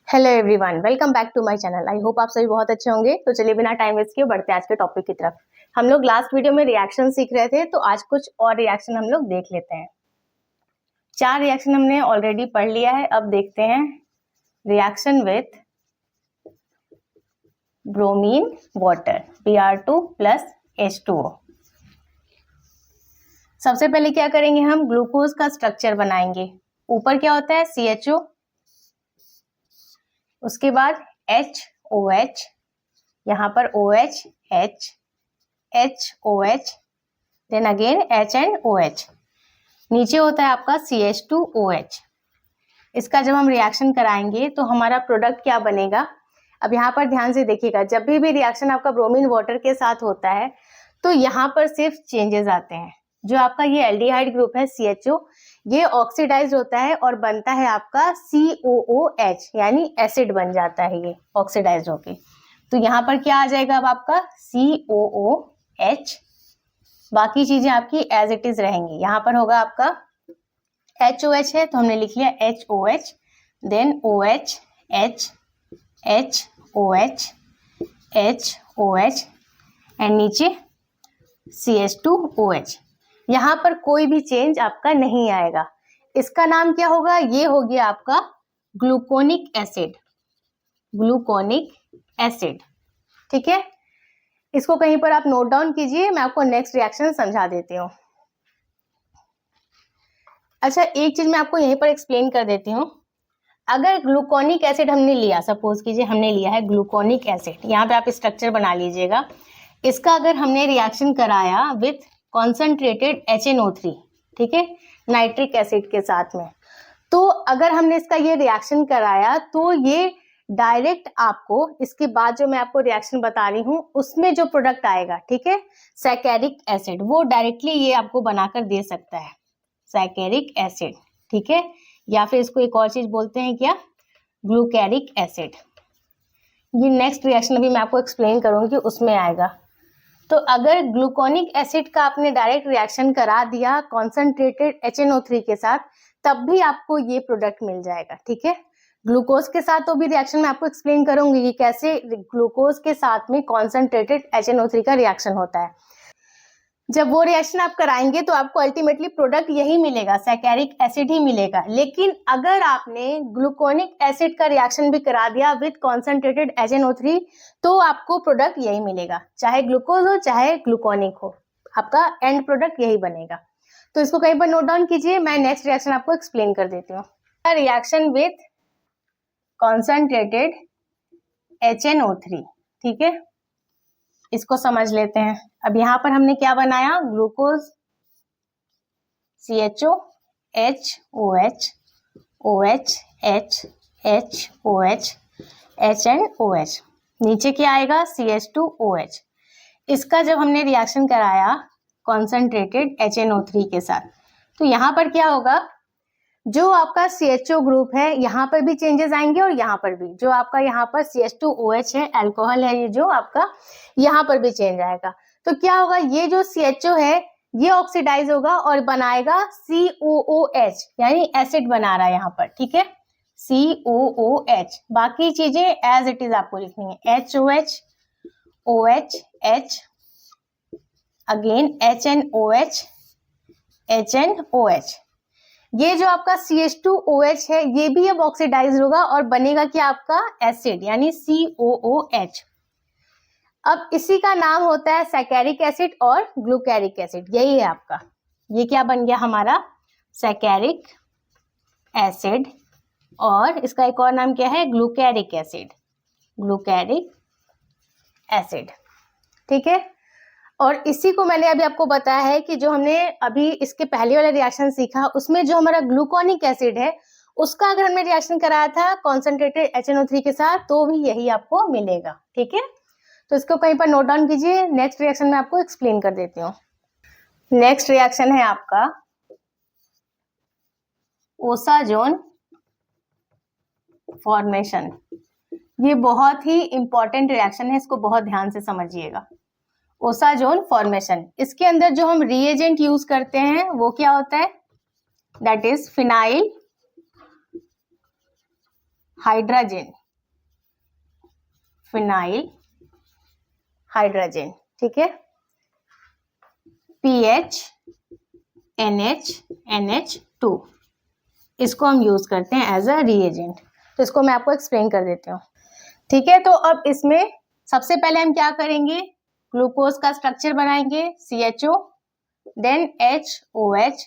Hello everyone, welcome back to my channel. I hope आप सभी बहुत अच्छे होंगे। तो चलिए बिना टाइम वेस्ट किए बढ़ते हैं आज के टॉपिक की तरफ। हम लोग लास्ट वीडियो में रिएक्शन सीख रहे थे, तो आज कुछ और रिएक्शन हम लोग देख लेते हैं। 4 रिएक्शन हमने ऑलरेडी पढ़ लिया है। अब देखते हैं reaction with bromine water Br2 plus H2O। सबसे पहले क्या करेंगे, हम ग्लूकोज का स्ट्रक्चर बनाएंगे। ऊपर क्या होता है CHO, उसके बाद HOH, यहाँ पर OH, HOH, then again HNOH, नीचे होता है आपका CH2OH। इसका जब हम रिएक्शन कराएंगे तो हमारा प्रोडक्ट क्या बनेगा। अब यहाँ पर ध्यान से देखिएगा, जब भी रिएक्शन आपका ब्रोमीन वाटर के साथ होता है तो यहाँ पर सिर्फ चेंजेस आते हैं। जो आपका ये एल्डिहाइड ग्रुप है CHO, ये ऑक्सीडाइज होता है और बनता है आपका COOH, यानी एसिड बन जाता है ये ऑक्सीडाइज होके। तो यहाँ पर क्या आ जाएगा अब आपका COOH, बाकी चीजें आपकी एज इट इज रहेंगी। यहाँ पर होगा आपका HOH है तो हमने लिख लिया HOH, then OH, HOH, HOH and नीचे CH2OH। यहाँ पर कोई भी चेंज आपका नहीं आएगा। इसका नाम क्या होगा, ये हो गया आपका ग्लूकोनिक एसिड। ग्लूकोनिक एसिड, ठीक है। इसको कहीं पर आप नोट डाउन कीजिए, मैं आपको नेक्स्ट रिएक्शन समझा देती हूँ। अच्छा, एक चीज मैं आपको यहीं पर एक्सप्लेन कर देती हूँ। अगर ग्लूकोनिक एसिड हमने लिया, सपोज कीजिए हमने लिया है ग्लूकोनिक एसिड, यहाँ पे आप स्ट्रक्चर बना लीजिएगा। इसका अगर हमने रिएक्शन कराया विथ कॉन्सेंट्रेटेड HNO3, ठीक है, नाइट्रिक एसिड के साथ में, तो अगर हमने इसका ये रिएक्शन कराया तो ये डायरेक्ट आपको, इसके बाद जो मैं आपको रिएक्शन बता रही हूँ उसमें जो प्रोडक्ट आएगा, ठीक है, सैकेरिक एसिड, वो डायरेक्टली ये आपको बनाकर दे सकता है, सैकेरिक एसिड, ठीक है। या फिर इसको एक और चीज बोलते हैं क्या, ग्लूकैरिक एसिड। ये नेक्स्ट रिएक्शन अभी मैं आपको एक्सप्लेन करूंगी, उसमें आएगा। तो अगर ग्लूकोनिक एसिड का आपने डायरेक्ट रिएक्शन करा दिया कॉन्सेंट्रेटेड HNO3 के साथ, तब भी आपको ये प्रोडक्ट मिल जाएगा, ठीक है। ग्लूकोज के साथ तो भी रिएक्शन मैं आपको एक्सप्लेन करूंगी कि कैसे ग्लूकोज के साथ में कॉन्सेंट्रेटेड HNO3 का रिएक्शन होता है। जब वो रिएक्शन आप कराएंगे तो आपको अल्टीमेटली प्रोडक्ट यही मिलेगा, सैकेरिक एसिड ही मिलेगा। लेकिन अगर आपने ग्लूकोनिक एसिड का रिएक्शन भी करा दिया विद कॉन्सेंट्रेटेड HNO3, तो आपको प्रोडक्ट यही मिलेगा, चाहे ग्लूकोज हो चाहे ग्लूकोनिक हो, आपका एंड प्रोडक्ट यही बनेगा। तो इसको कहीं पर नोट डाउन कीजिए, मैं नेक्स्ट रिएक्शन आपको एक्सप्लेन कर देती हूँ। रिएक्शन विथ कॉन्सेंट्रेटेड HNO3, ठीक है, इसको समझ लेते हैं। अब यहाँ पर हमने क्या बनाया, glucose, CHO, HOH, OH, HOH, HNOH, नीचे क्या आएगा CH2OH। इसका जब हमने रिएक्शन कराया कॉन्सेंट्रेटेड HNO3 के साथ, तो यहाँ पर क्या होगा, जो आपका CHO ग्रुप है यहाँ पर भी चेंजेस आएंगे और यहाँ पर भी, जो आपका यहाँ पर CH2OH है, अल्कोहल है, ये जो आपका यहाँ पर भी चेंज आएगा। तो क्या होगा, ये जो CHO है ये ऑक्सीडाइज होगा और बनाएगा COOH, यानी एसिड बना रहा है यहाँ पर, ठीक है, COOH। बाकी चीजें एज इट इज आपको लिखनी है, HOH, OH, H, again HNOH, HNOH। ये जो आपका CH2OH है ये भी अब ऑक्सीडाइज होगा और बनेगा क्या, आपका एसिड, यानी COOH। अब इसी का नाम होता है सैकेरिक एसिड और ग्लूकैरिक एसिड, यही है आपका। ये क्या बन गया हमारा, सैकेरिक एसिड, और इसका एक और नाम क्या है, ग्लूकैरिक एसिड, ग्लूकैरिक एसिड, ठीक है। और इसी को मैंने अभी आपको बताया है कि जो हमने अभी इसके पहले वाला रिएक्शन सीखा, उसमें जो हमारा ग्लूकोनिक एसिड है उसका अगर हमने रिएक्शन कराया था कॉन्सेंट्रेटेड HNO3 के साथ, तो भी यही आपको मिलेगा, ठीक है। तो इसको कहीं पर नोट डाउन कीजिए, नेक्स्ट रिएक्शन में आपको एक्सप्लेन कर देती हूँ। नेक्स्ट रिएक्शन है आपका ओसाजोन फॉर्मेशन। ये बहुत ही इंपॉर्टेंट रिएक्शन है, इसको बहुत ध्यान से समझिएगा। ओसाजोन फॉर्मेशन, इसके अंदर जो हम रिएजेंट यूज करते हैं वो क्या होता है, that is phenyl hydrogen, phenyl hydrogen, ठीक है, PH NH NH2, इसको हम यूज करते हैं एज अ रिएजेंट। तो इसको मैं आपको एक्सप्लेन कर देती हूँ, ठीक है। तो अब इसमें सबसे पहले हम क्या करेंगे, ग्लूकोज का स्ट्रक्चर बनाएंगे, CHO, then HOH,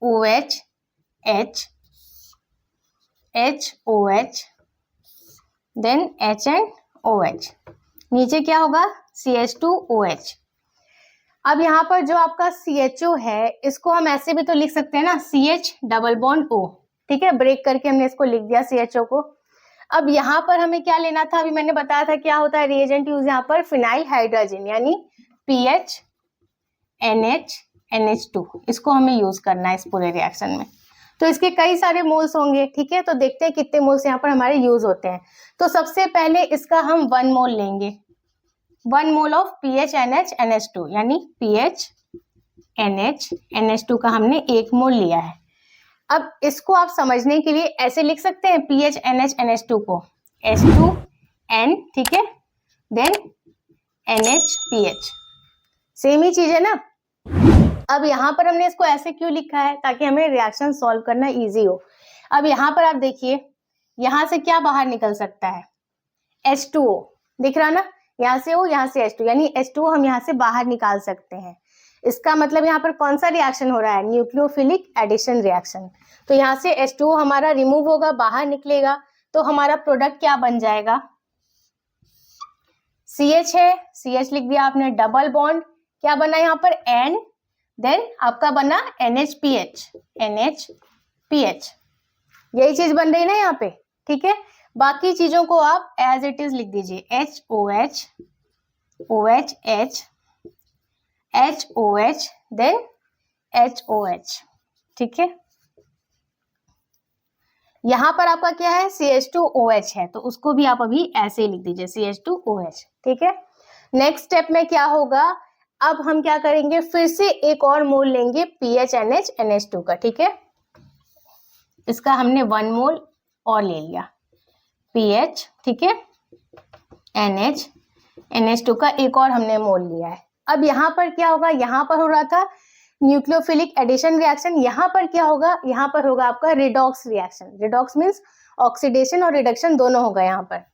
OH, H, HOH, then H and OH, नीचे क्या होगा, CH2OH। अब यहाँ पर जो आपका CHO है, इसको हम ऐसे भी तो लिख सकते हैं ना, CH डबल बॉन्ड O, ठीक है, ब्रेक करके हमने इसको लिख दिया CHO को। अब यहाँ पर हमें क्या लेना था, अभी मैंने बताया था क्या होता है रिएजेंट यूज यहाँ पर, फिनाइल हाइड्रोजन यानी PH NH NH2, इसको हमें यूज करना है इस पूरे रिएक्शन में। तो इसके कई सारे मोल्स होंगे, ठीक है, तो देखते हैं कितने मोल्स यहाँ पर हमारे यूज होते हैं। तो सबसे पहले इसका हम 1 मोल लेंगे, 1 mole of PH NH NH2 यानी PH NH NH2 का हमने 1 मोल लिया है। अब इसको आप समझने के लिए ऐसे लिख सकते हैं, PH NH NH2 को H2N, ठीक है, देन NH PH, सेम ही चीज है ना। अब यहाँ पर हमने इसको ऐसे क्यों लिखा है, ताकि हमें रिएक्शन सॉल्व करना इजी हो। अब यहाँ पर आप देखिए, यहाँ से क्या बाहर निकल सकता है, H2O, दिख रहा ना, यहाँ से O, यहाँ से H2, यानी H2O हम यहाँ से बाहर निकाल सकते हैं। इसका मतलब यहाँ पर कौन सा रिएक्शन हो रहा है, न्यूक्लियोफिलिक एडिशन रिएक्शन। तो यहाँ से H2O हमारा रिमूव होगा, बाहर निकलेगा, तो हमारा प्रोडक्ट क्या बन जाएगा, CH है, CH लिख दिया आपने, डबल बॉन्ड क्या बना यहाँ पर N, देन आपका बना NHPH, NHPH, यही चीज बन रही है ना यहाँ पे, ठीक है। बाकी चीजों को आप एज इट इज लिख दीजिए, HOH, OHH, HOH, then HOH, ठीक है। यहाँ पर आपका क्या है, CH2OH है, तो उसको भी आप अभी ऐसे ही लिख दीजिए, CH2OH, ठीक है। नेक्स्ट स्टेप में क्या होगा, अब हम क्या करेंगे, फिर से एक और मोल लेंगे PH NH NH2 का, ठीक है। इसका हमने 1 मोल और ले लिया, PH, ठीक है, NH NH2 का एक और हमने मोल लिया है। अब यहाँ पर क्या होगा, यहाँ पर हो रहा था न्यूक्लियोफिलिक एडिशन रिएक्शन, यहाँ पर क्या होगा, यहाँ पर होगा आपका redox reaction. Redox means oxidation और रिडक्शन दोनों होगा यहाँ पर।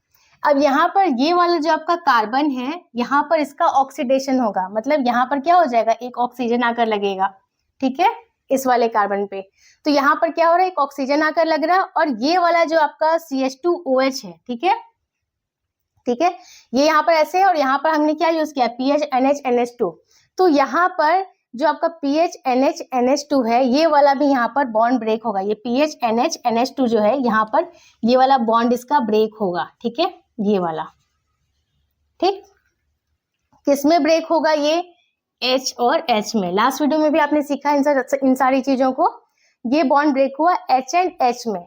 अब यहाँ पर ये वाला जो आपका कार्बन है, यहाँ पर इसका ऑक्सीडेशन होगा, मतलब यहाँ पर क्या हो जाएगा, एक ऑक्सीजन आकर लगेगा, ठीक है, इस वाले कार्बन पे। तो यहाँ पर क्या हो रहा है, एक ऑक्सीजन आकर लग रहा है, और ये वाला जो आपका CH2OH है, ठीक है, ठीक है, ये यहाँ पर ऐसे है, और यहाँ पर हमने क्या यूज किया, PH NH NH2। तो यहाँ पर जो आपका PH NH NH2 है, ये वाला भी यहाँ पर बॉन्ड ब्रेक होगा, ये PH NH NH2 जो है, यहाँ पर ये वाला बॉन्ड इसका ब्रेक होगा, ठीक है, ये वाला, ठीक। किसमें ब्रेक होगा, ये H और H में। लास्ट वीडियो में भी आपने सीखा इन सारी चीजों को। ये बॉन्ड ब्रेक हुआ H एंड H में,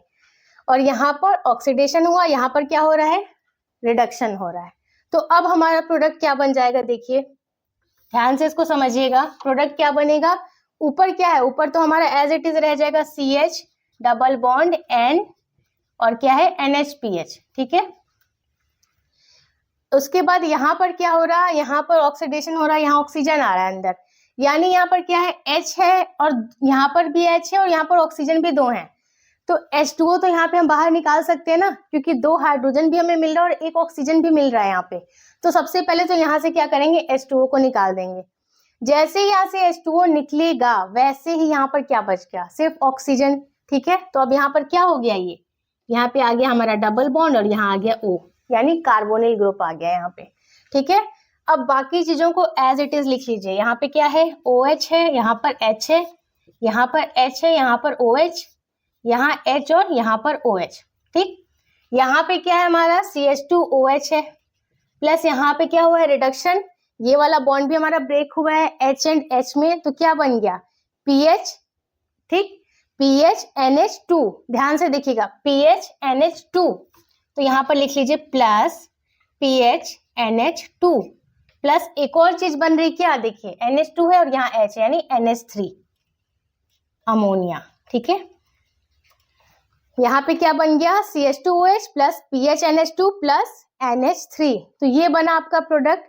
और यहाँ पर ऑक्सीडेशन हुआ, यहाँ पर क्या हो रहा है, रिडक्शन हो रहा है। तो अब हमारा प्रोडक्ट क्या बन जाएगा, देखिए ध्यान से इसको समझिएगा। प्रोडक्ट क्या बनेगा, ऊपर क्या है, ऊपर तो हमारा एज इट इज रह जाएगा CH डबल बॉन्ड N और क्या है NHPH, ठीक है। उसके बाद यहाँ पर क्या हो रहा है, यहाँ पर ऑक्सीडेशन हो रहा है, यहाँ ऑक्सीजन आ रहा है अंदर, यानी यहाँ पर क्या है, H है, और यहाँ पर भी H है, और यहाँ पर ऑक्सीजन भी 2 हैं। तो H2O तो यहाँ पे हम बाहर निकाल सकते हैं ना, क्योंकि 2 हाइड्रोजन भी हमें मिल रहा है और 1 ऑक्सीजन भी मिल रहा है यहाँ पे। तो सबसे पहले तो यहाँ से क्या करेंगे, H2O को निकाल देंगे। जैसे ही यहाँ से H2O निकलेगा, वैसे ही यहाँ पर क्या बच गया, सिर्फ ऑक्सीजन, ठीक है। तो अब यहाँ पर क्या हो गया, ये यहाँ पे आ गया हमारा डबल बॉन्ड, और यहाँ आ गया O, यानी कार्बोनिल ग्रुप आ गया यहाँ पे, ठीक है। अब बाकी चीजों को एज इट इज लिख लीजिए। यहाँ पे क्या है, OH है, यहाँ पर H है, यहाँ पर H है, यहाँ पर OH, यहाँ H और यहाँ पर OH, ठीक। यहाँ पे क्या है हमारा CH2OH है, प्लस यहाँ पे क्या हुआ है, रिडक्शन, ये वाला बॉन्ड भी हमारा ब्रेक हुआ है H एंड H में, तो क्या बन गया, PH, ठीक, PH NH2, ध्यान से देखिएगा, PH NH2, तो यहाँ पर लिख लीजिए प्लस PH NH2, प्लस एक और चीज बन रही क्या, देखिए NH2 है और यहाँ H है, यानी NH3, अमोनिया, ठीक है। यहाँ पे क्या बन गया, CH2OH plus PHNH2 plus NH3। तो ये बना आपका प्रोडक्ट।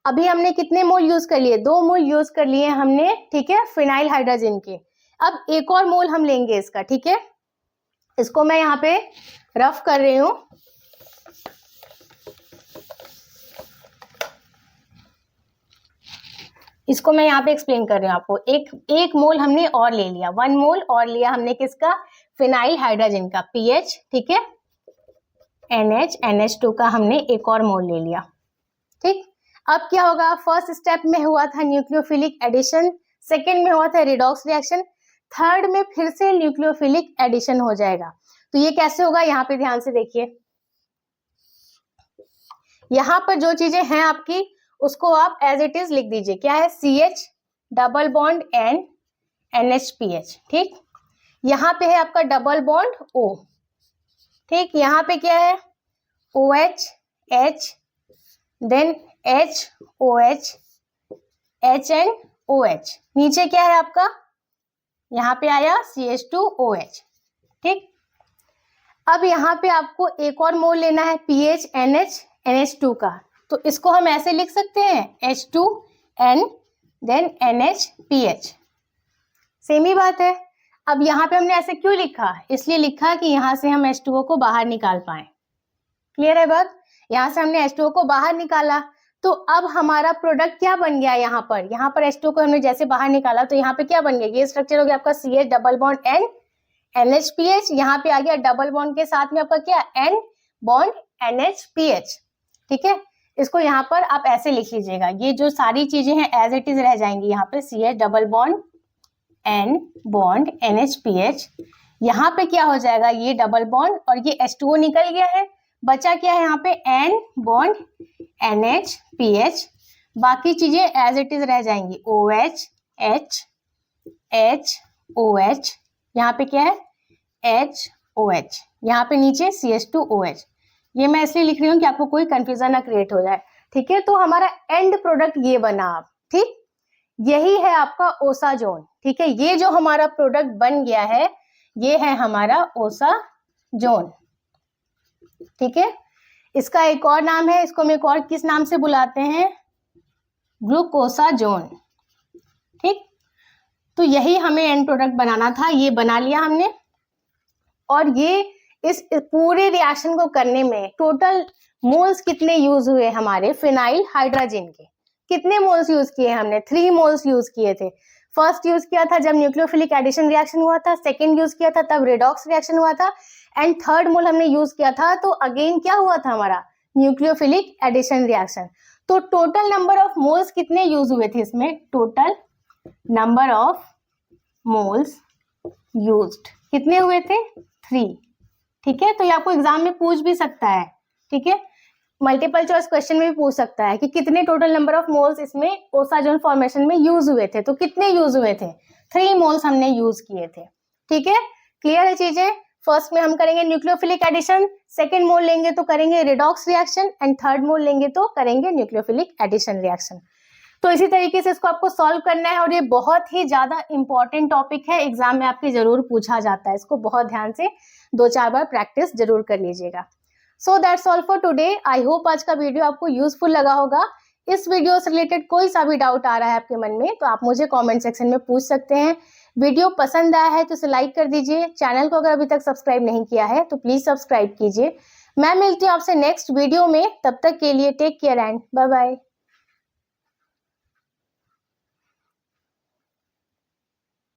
अभी हमने कितने मोल यूज कर लिए, 2 मोल यूज कर लिए हमने, ठीक है, फिनाइल हाइड्रोजन के। अब एक और मोल हम लेंगे इसका, ठीक है। इसको मैं यहाँ पे रफ कर रही हूं। इसको मैं यहाँ पे एक्सप्लेन कर रही हूँ आपको। एक मोल हमने और ले लिया, 1 मोल और लिया हमने किसका, फिनाइल हाइड्रोजन का, PH, ठीक है, NH2 का हमने एक और मोल ले लिया, ठीक। अब क्या होगा, फर्स्ट स्टेप में हुआ था न्यूक्लियोफिलिक एडिशन, सेकेंड में हुआ था रिडॉक्स रिएक्शन, थर्ड में फिर से न्यूक्लियोफिलिक एडिशन हो जाएगा। तो ये कैसे होगा, यहाँ पे ध्यान से देखिए। यहाँ पर जो चीजें हैं आपकी, उसको आप एज इट इज लिख दीजिए। क्या है, CH double bond N NHPH, ठीक। यहाँ पे है आपका डबल बॉन्ड O, ठीक। यहाँ पे क्या है, OH H, then HOH HNOH, नीचे क्या है आपका, यहाँ पे आया CH2OH, ठीक। अब यहाँ पे आपको एक और मोल लेना है PHNH NH2 का। तो इसको हम ऐसे लिख सकते हैं, H2N देन NHPH, सेम ही बात है। अब यहाँ पे हमने ऐसे क्यों लिखा, इसलिए लिखा कि यहाँ से हम H2O को बाहर निकाल पाए। क्लियर है बात, यहाँ से हमने H2O को बाहर निकाला, तो अब हमारा प्रोडक्ट क्या बन गया, यहाँ पर H2O को हमने जैसे बाहर निकाला, तो यहाँ पे क्या बन गया, ये स्ट्रक्चर हो गया आपका CH double bond N NHPH, यहाँ पे आ गया डबल बॉन्ड के साथ में आपका क्या, N बॉन्ड NHPH, ठीक है। इसको यहाँ पर आप ऐसे लिख लीजिएगा, ये जो सारी चीजें हैं एज इट इज रह जाएंगी। यहाँ पे CH double bond N bond NHPH, यहाँ पे क्या हो जाएगा, ये डबल बॉन्ड और ये H2O निकल गया है, बचा क्या है यहाँ पे, N बॉन्ड NHPH, बाकी चीजें एज इट इज रह जाएंगी, OH H H OH, यहाँ पे क्या है HOH, यहाँ पे नीचे CH2OH। ये मैं इसलिए लिख रही हूँ कि आपको कोई कंफ्यूजन ना क्रिएट हो जाए, ठीक है। तो हमारा एंड प्रोडक्ट ये बना आप, ठीक, यही है आपका ओसा जोन, ठीक है। ये जो हमारा प्रोडक्ट बन गया है, ये है हमारा ओसा जोन, ठीक है। इसका एक और नाम है, इसको हम एक और किस नाम से बुलाते हैं, ग्लूकोसा जोन, ठीक। तो यही हमें एंड प्रोडक्ट बनाना था, ये बना लिया हमने। और ये इस पूरे रिएक्शन को करने में टोटल मोल्स कितने यूज हुए हमारे फिनाइल हाइड्रोजन के, कितने मोल्स यूज किए हमने, 3 मोल्स यूज किए थे। फर्स्ट यूज किया था जब न्यूक्लियोफिलिक एडिशन रिएक्शन हुआ था, सेकंड यूज किया था तब रिडॉक्स रिएक्शन हुआ था, एंड थर्ड मोल हमने यूज किया था तो अगेन क्या हुआ था हमारा, न्यूक्लियोफिलिक एडिशन रिएक्शन। तो टोटल नंबर ऑफ मोल्स कितने यूज हुए थे इसमें, total number of moles used कितने हुए थे, 3, ठीक है। तो ये आपको एग्जाम में पूछ भी सकता है, ठीक है, मल्टीपल चॉइस क्वेश्चन में भी पूछ सकता है कि कितने टोटल नंबर ऑफ मोल्स इसमें ओसा जोन फॉर्मेशन में यूज हुए थे। तो कितने यूज हुए थे, 3 मोल्स हमने यूज किए थे, ठीक है। क्लियर है चीजें। फर्स्ट में हम करेंगे न्यूक्लियोफिलिक एडिशन, सेकेंड मोल लेंगे तो करेंगे रिडॉक्स रिएक्शन, एंड थर्ड मोल लेंगे तो करेंगे न्यूक्लियोफिलिक एडिशन रिएक्शन। तो इसी तरीके से इसको आपको सॉल्व करना है, और ये बहुत ही ज्यादा इंपॉर्टेंट टॉपिक है, एग्जाम में आपके जरूर पूछा जाता है, इसको बहुत ध्यान से 2-4 बार प्रैक्टिस जरूर कर लीजिएगा। So that's all for today. I hope आज का वीडियो आपको यूजफुल लगा होगा। इस वीडियो से रिलेटेड कोई सा भी डाउट आ रहा है आपके मन में तो आप मुझे कमेंट सेक्शन में पूछ सकते हैं। वीडियो पसंद आया है तो इसे लाइक कर दीजिए, चैनल को अगर अभी तक सब्सक्राइब नहीं किया है तो प्लीज सब्सक्राइब कीजिए। मैं मिलती हूँ आपसे नेक्स्ट वीडियो में, तब तक के लिए take care and bye bye.